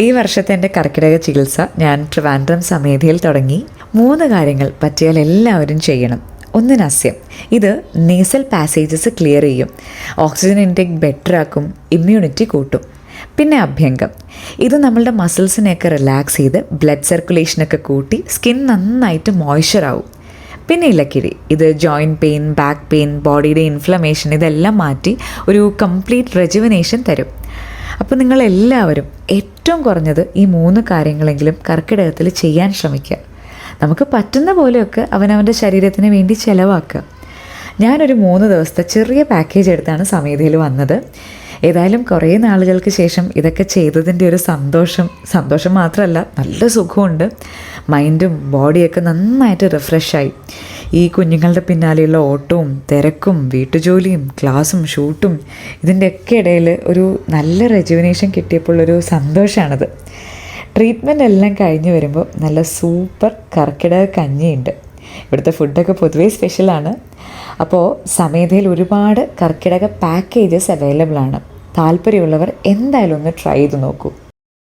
ഈ വർഷത്തെ എൻ്റെ കർക്കിടക ചികിത്സ ഞാൻ ട്രിവാൻഡ്രം സമേധയിൽ തുടങ്ങി. 3 കാര്യങ്ങൾ പറ്റിയാൽ എല്ലാവരും ചെയ്യണം. 1 നസ്യം. ഇത് നേസൽ പാസേജസ് ക്ലിയർ ചെയ്യും, ഓക്സിജൻ ഇൻടേക്ക് ബെറ്റർ ആക്കും, ഇമ്മ്യൂണിറ്റി കൂട്ടും. പിന്നെ അഭ്യംഗം. ഇത് നമ്മളുടെ മസിൽസിനെയൊക്കെ റിലാക്സ് ചെയ്ത് ബ്ലഡ് സർക്കുലേഷനൊക്കെ കൂട്ടി സ്കിൻ നന്നായിട്ട് മോയ്സ്ചർ ആവും. പിന്നെ ഇലക്കിഴി. ഇത് ജോയിൻറ്റ് പെയിൻ, ബാക്ക് പെയിൻ, ബോഡിയുടെ ഇൻഫ്ലമേഷൻ ഇതെല്ലാം മാറ്റി ഒരു കംപ്ലീറ്റ് റെജുവനേഷൻ തരും. അപ്പോൾ നിങ്ങളെല്ലാവരും ഏറ്റവും കുറഞ്ഞത് ഈ 3 കാര്യങ്ങളെങ്കിലും കർക്കിടകത്തിൽ ചെയ്യാൻ ശ്രമിക്കുക. നമുക്ക് പറ്റുന്ന പോലെയൊക്കെ അവനവൻ്റെ ശരീരത്തിന് വേണ്ടി ചിലവാക്കുക. ഞാനൊരു 3 ദിവസത്തെ ചെറിയ പാക്കേജ് എടുത്താണ് സമേധയിൽ വന്നത്. ഏതായാലും കുറേ നാളുകൾക്ക് ശേഷം ഇതൊക്കെ ചെയ്തതിൻ്റെ ഒരു സന്തോഷം മാത്രമല്ല, നല്ല സുഖമുണ്ട്. മൈൻഡും ബോഡിയൊക്കെ നന്നായിട്ട് റിഫ്രഷായി. ഈ കുഞ്ഞുങ്ങളുടെ പിന്നാലെയുള്ള ഓട്ടവും തിരക്കും വീട്ടുജോലിയും ക്ലാസ്സും ഷൂട്ടും ഇതിൻ്റെയൊക്കെ ഇടയിൽ ഒരു നല്ല റെജുവിനേഷൻ കിട്ടിയപ്പോഴൊരു സന്തോഷമാണത്. ട്രീറ്റ്മെൻറ്റ് എല്ലാം കഴിഞ്ഞ് വരുമ്പോൾ നല്ല സൂപ്പർ കർക്കിടക കഞ്ഞിയുണ്ട്. ഇവിടുത്തെ ഫുഡൊക്കെ പൊതുവേ സ്പെഷ്യലാണ്. അപ്പോൾ സമേധയിൽ ഒരുപാട് കർക്കിടക പാക്കേജസ് അവൈലബിൾ ആണ്. താല്പര്യമുള്ളവർ എന്തായാലും ഒന്ന് ട്രൈ ചെയ്ത് നോക്കൂ.